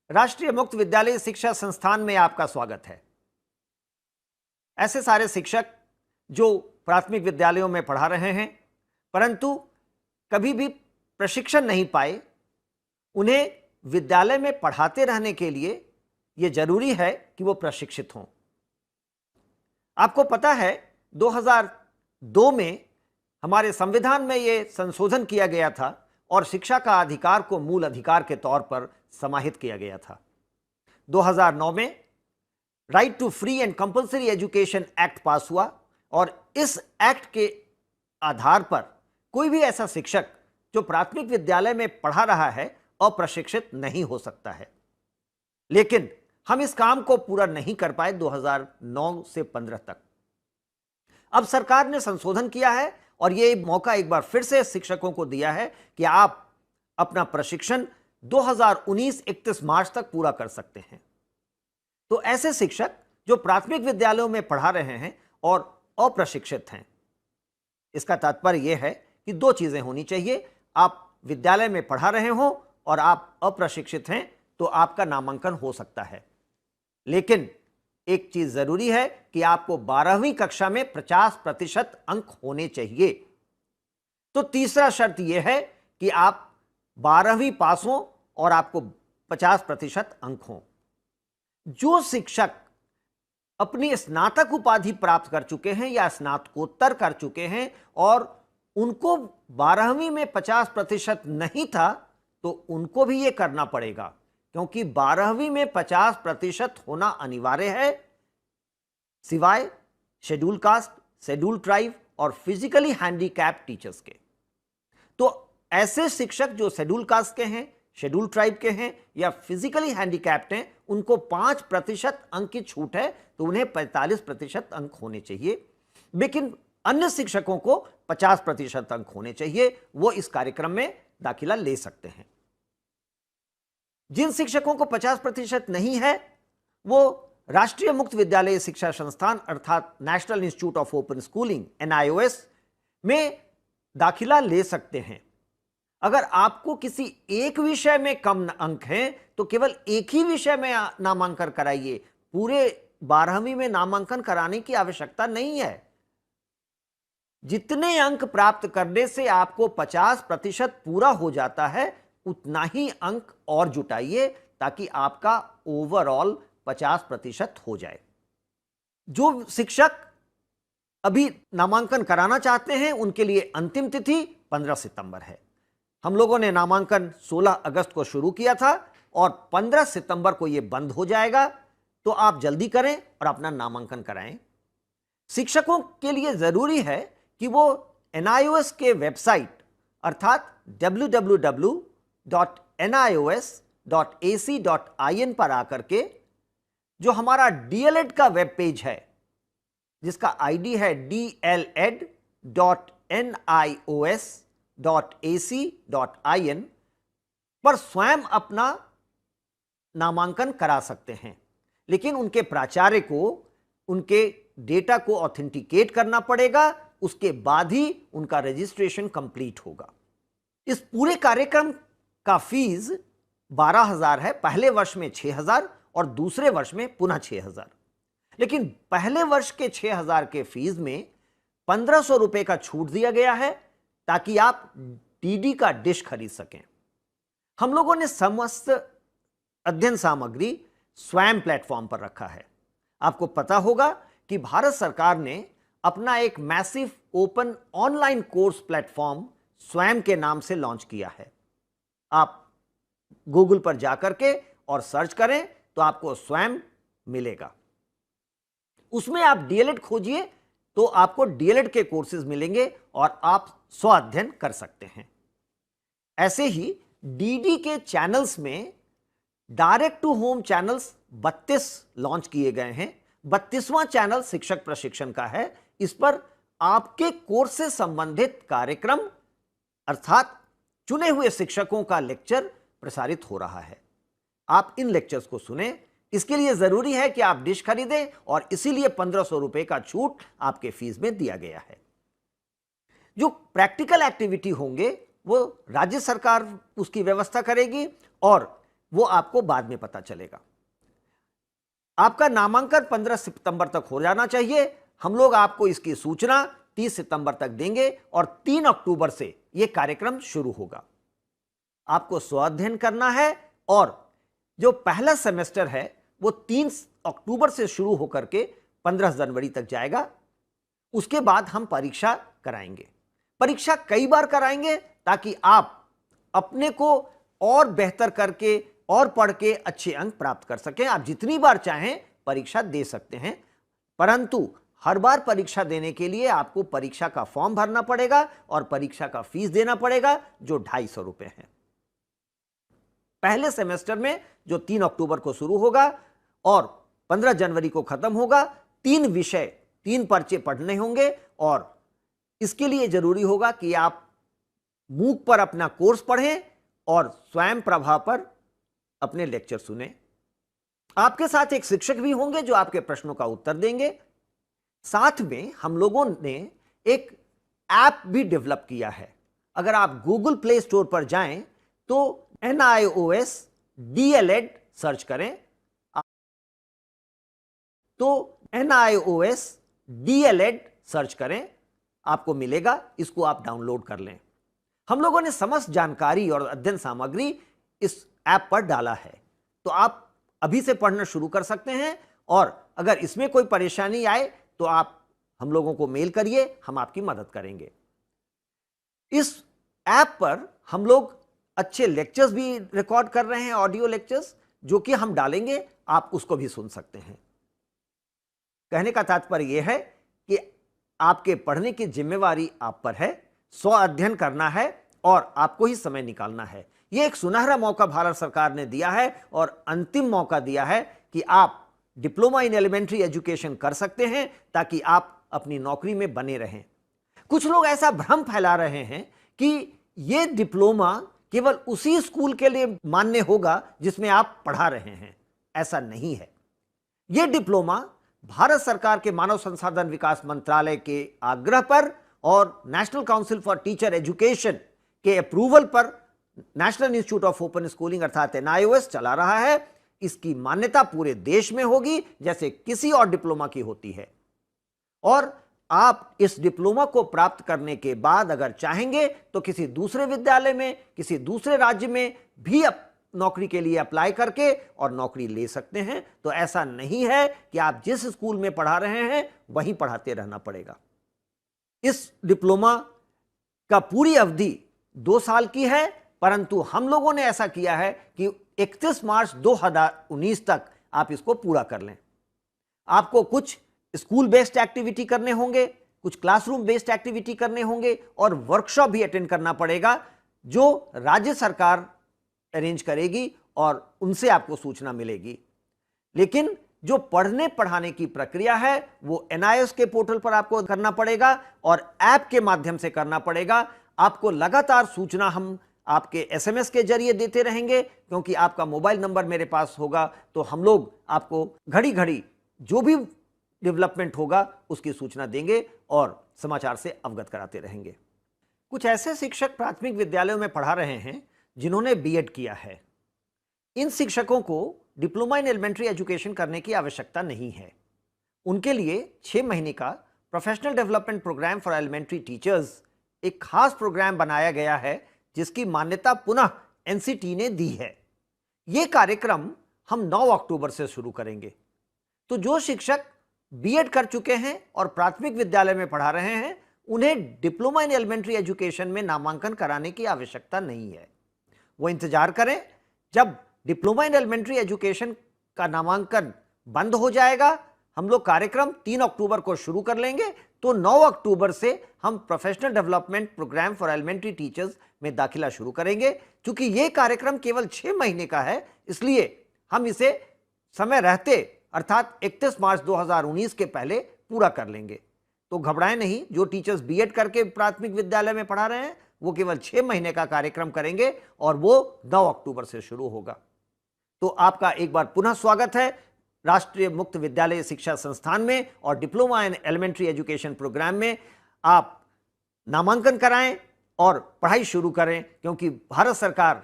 राष्ट्रीय मुक्त विद्यालय शिक्षा संस्थान में आपका स्वागत है। ऐसे सारे शिक्षक जो प्राथमिक विद्यालयों में पढ़ा रहे हैं परंतु कभी भी प्रशिक्षण नहीं पाए, उन्हें विद्यालय में पढ़ाते रहने के लिए यह जरूरी है कि वो प्रशिक्षित हों। आपको पता है 2002 में हमारे संविधान में यह संशोधन किया गया था और शिक्षा का अधिकार को मूल अधिकार के तौर पर समाहित किया गया था। 2009 में right to free and compulsory education act pass हुआ और इस एक्ट के आधार पर कोई भी ऐसा शिक्षक जो प्राथमिक विद्यालय में पढ़ा रहा है अप्रशिक्षित नहीं हो सकता है। लेकिन हम इस काम को पूरा नहीं कर पाए 2009 से 15 तक। अब सरकार ने संशोधन किया है और यह मौका एक बार फिर से शिक्षकों को दिया है कि आप अपना प्रशिक्षण 2019 31 मार्च तक पूरा कर सकते हैं। तो ऐसे शिक्षक जो प्राथमिक विद्यालयों में पढ़ा रहे हैं और अप्रशिक्षित हैं, इसका तात्पर्य यह है कि दो चीजें होनी चाहिए। आप विद्यालय में पढ़ा रहे हो और आप अप्रशिक्षित हैं तो आपका नामांकन हो सकता है। लेकिन एक चीज जरूरी है कि आपको 12वीं कक्षा में 50% अंक होने चाहिए। तो तीसरा शर्त यह है कि आप 12वीं पास हो और आपको 50% अंक हो। जो शिक्षक अपनी स्नातक उपाधि प्राप्त कर चुके हैं या स्नातकोत्तर कर चुके हैं और उनको 12वीं में 50% नहीं था तो उनको भी यह करना पड़ेगा, क्योंकि 12वीं में 50% होना अनिवार्य है, सिवाय शेड्यूल कास्ट, शेड्यूल ट्राइब और फिजिकली हैंडीकैप टीचर्स के। तो ऐसे शिक्षक जो शेड्यूल कास्ट के हैं, शेड्यूल ट्राइब के हैं या फिजिकली हैंडीकैप्ड हैं, उनको 5% अंक की छूट है, तो उन्हें 45% अंक होने चाहिए। लेकिन अन्य शिक्षकों को 50% अंक होने चाहिए, वो इस कार्यक्रम में दाखिला ले सकते हैं। जिन शिक्षकों को 50% नहीं है वो राष्ट्रीय मुक्त विद्यालय शिक्षा संस्थान अर्थात national institute of open schooling NIOS में दाखिला ले सकते हैं। अगर आपको किसी एक विषय में कम अंक हैं तो केवल एक ही विषय में नामांकन कराइए, पूरे 12वीं में नामांकन कराने की आवश्यकता नहीं है। जितने अंक प्राप्त करने से आपको 50% पूरा हो जाता है, उतना ही अंक और जुटाइए ताकि आपका ओवरऑल 50% हो जाए। जो शिक्षक अभी नामांकन कराना चाहते हैं उनके लिए अंतिम तिथि 15 सितंबर है। हम लोगों ने नामांकन 16 अगस्त को शुरू किया था और 15 सितंबर को यह बंद हो जाएगा, तो आप जल्दी करें और अपना नामांकन कराएं। शिक्षकों के लिए जरूरी है कि वो NIOS के वेबसाइट अर्थात www.nios.ac.in पर आकर के जो हमारा DLED का वेब पेज है जिसका ID है dled.nios.ac.in पर स्वयं अपना नामांकन करा सकते हैं। लेकिन उनके प्राचार्य को उनके डेटा को ऑथेंटिकेट करना पड़ेगा, उसके बाद ही उनका रजिस्ट्रेशन कंप्लीट होगा। इस पूरे कार्यक्रम का फीस 12,000 है, पहले वर्ष में 6,000 और दूसरे वर्ष में पुनः 6,000। लेकिन पहले वर्ष के 6,000 के फीस में 1,500 रुपए का छूट दिया गया है ताकि आप DD का डिश खरीद सकें। हम लोगों ने समस्त अध्ययन सामग्री स्वयं प्लेटफॉर्म पर रखा है। आपको पता होगा कि भारत सरकार ने अपना एक massive open online course platform स्वयं के नाम से लॉन्च किया है। आप गूगल पर जाकर के और सर्च करें तो आपको स्वयं मिलेगा। उसमें आप DLED खोजिए तो आपको DLED के कोर्सेज मिलेंगे और आप स्व अध्ययन कर सकते हैं। ऐसे ही DD के चैनल्स में direct to home channels 32 launch किए गए हैं। 32वां चैनल शिक्षक प्रशिक्षण का है। इस पर आपके कोर्स से संबंधित कार्यक्रम अर्थात चुने हुए शिक्षकों का लेक्चर प्रसारित हो रहा है। आप इन लेक्चर्स को सुने। इसके लिए जरूरी है कि आप डिश खरीदें और इसीलिए 1,500 रुपए का छूट आपके फीस में दिया गया है। जो प्रैक्टिकल एक्टिविटी होंगे वो राज्य सरकार उसकी व्यवस्था करेगी और वो आपको बाद में पता चलेगा। आपका नामांकन 15 सितंबर तक हो जाना चाहिए। हम लोग आपको इसकी सूचना 30 सितंबर तक देंगे और 3 अक्टूबर से यह कार्यक्रम शुरू होगा। आपको स्वाध्ययन करना है और जो पहला सेमेस्टर है वो 3 अक्टूबर से शुरू होकर के 15 जनवरी तक जाएगा। उसके बाद हम परीक्षा कराएंगे। परीक्षा कई बार कराएंगे ताकि आप अपने को और बेहतर करके और पढ़ के अच्छे अंक प्राप्त कर सकें। आप जितनी बार चाहें परीक्षा दे सकते हैं, परंतु हर बार परीक्षा देने के लिए आपको परीक्षा का फॉर्म भरना पड़ेगा और परीक्षा का फीस देना पड़ेगा, जो 250 रुपए है। पहले सेमेस्टर में जो 3 अक्टूबर को शुरू होगा और 15 जनवरी को खत्म होगा, 3 विषय 3 पर्चे पढ़ने होंगे और इसके लिए जरूरी होगा कि आप मूक पर अपना कोर्स पढ़ें और स्वयं प्रभा पर अपने लेक्चर सुने। आपके साथ एक शिक्षक भी होंगे जो आपके प्रश्नों का उत्तर देंगे। साथ में हम लोगों ने एक ऐप भी डेवलप किया है। अगर आप गूगल प्ले स्टोर पर जाएं तो NIOS DLED सर्च करें, तो NIOS DLED सर्च करें, आपको मिलेगा। इसको आप डाउनलोड कर लें। हम लोगों ने समस्त जानकारी और अध्ययन सामग्री इस ऐप पर डाला है, तो आप अभी से पढ़ना शुरू कर सकते हैं। और अगर इसमें कोई परेशानी आए तो आप हम लोगों को मेल करिए, हम आपकी मदद करेंगे। इस ऐप पर हम लोग अच्छे लेक्चर्स भी रिकॉर्ड कर रहे हैं, ऑडियो लेक्चर्स, जो कि हम डालेंगे, आप उसको भी सुन सकते हैं। कहने का तात्पर्य यह है कि आपके पढ़ने की जिम्मेवारी आप पर है। स्व अध्ययन करना है और आपको ही समय निकालना है। यह एक सुनहरा मौका भारत सरकार ने दिया है और अंतिम मौका दिया है कि आप डिप्लोमा इन एलिमेंट्री एजुकेशन कर सकते हैं ताकि आप अपनी नौकरी में बने रहें। कुछ लोग ऐसा भ्रम फैला रहे हैं कि यह डिप्लोमा केवल उसी स्कूल के लिए मान्य होगा जिसमें आप पढ़ा रहे हैं। ऐसा नहीं है। यह डिप्लोमा भारत सरकार के मानव संसाधन विकास मंत्रालय के आग्रह पर और national council for teacher education के अप्रूवल पर national institute of open schooling अर्थात NIOS चला रहा है। इसकी मान्यता पूरे देश में होगी जैसे किसी और डिप्लोमा की होती है। और आप इस डिप्लोमा को प्राप्त करने के बाद अगर चाहेंगे तो किसी दूसरे विद्यालय में, किसी दूसरे राज्य में भी नौकरी के लिए अप्लाई करके और नौकरी ले सकते हैं। तो ऐसा नहीं है कि आप जिस स्कूल में पढ़ा रहे हैं वहीं पढ़ाते रहना पड़ेगा। इस डिप्लोमा का पूरी अवधि 2 साल की है, परंतु हम लोगों ने ऐसा किया है कि 31 मार्च 2019 तक आप इसको पूरा कर लें। आपको कुछ स्कूल बेस्ड एक्टिविटी करने होंगे, कुछ क्लासरूम बेस्ड एक्टिविटी करने होंगे और वर्कशॉप भी अटेंड करना पड़ेगा जो राज्य सरकार अरेंज करेगी और उनसे आपको सूचना मिलेगी। लेकिन जो पढ़ने पढ़ाने की प्रक्रिया है वो NIOS के पोर्टल पर आपको करना पड़ेगा और ऐप के माध्यम से करना पड़ेगा। आपको लगातार सूचना हम आपके SMS के जरिए देते रहेंगे, क्योंकि आपका मोबाइल नंबर मेरे पास होगा तो हम लोग आपको घड़ी घड़ी जो भी डेवलपमेंट होगा उसकी सूचना देंगे और समाचार से अवगत कराते रहेंगे। कुछ ऐसे शिक्षक प्राथमिक विद्यालयों में पढ़ा रहे हैं जिन्होंने B.Ed किया है। इन शिक्षकों को डिप्लोमा इन एलिमेंट्री एजुकेशन करने की आवश्यकता नहीं है। उनके लिए 6 महीने का professional development programme for elementary teachers एक खास प्रोग्राम बनाया गया है जिसकी मान्यता पुनः NCT ने दी है। यह कार्यक्रम हम 9 अक्टूबर से शुरू करेंगे। तो जो शिक्षक B.Ed कर चुके हैं और प्राथमिक विद्यालय में पढ़ा रहे हैं उन्हें डिप्लोमा इन एलिमेंट्री एजुकेशन में नामांकन कराने की आवश्यकता नहीं है। वो इंतजार करें, जब डिप्लोमा इन एलिमेंट्री एजुकेशन का नामांकन बंद हो जाएगा हम लोग कार्यक्रम 3 अक्टूबर को शुरू कर लेंगे। तो 9 अक्टूबर से हम professional development programme for elementary teachers में दाखिला शुरू करेंगे। क्योंकि यह कार्यक्रम केवल 6 महीने का है, इसलिए हम इसे समय रहते अर्थात 31 मार्च 2019 के पहले पूरा कर लेंगे। तो घबराएं नहीं, जो टीचर्स B.Ed करके प्राथमिक विद्यालय में पढ़ा रहे हैं वो केवल 6 महीने का कार्यक्रम करेंगे और वो 9 अक्टूबर से शुरू होगा। तो आपका एक बार पुनः स्वागत है राष्ट्रीय मुक्त विद्यालय शिक्षा संस्थान में और diploma in elementary education programme में। आप नामांकन कराएं और पढ़ाई शुरू करें, क्योंकि भारत सरकार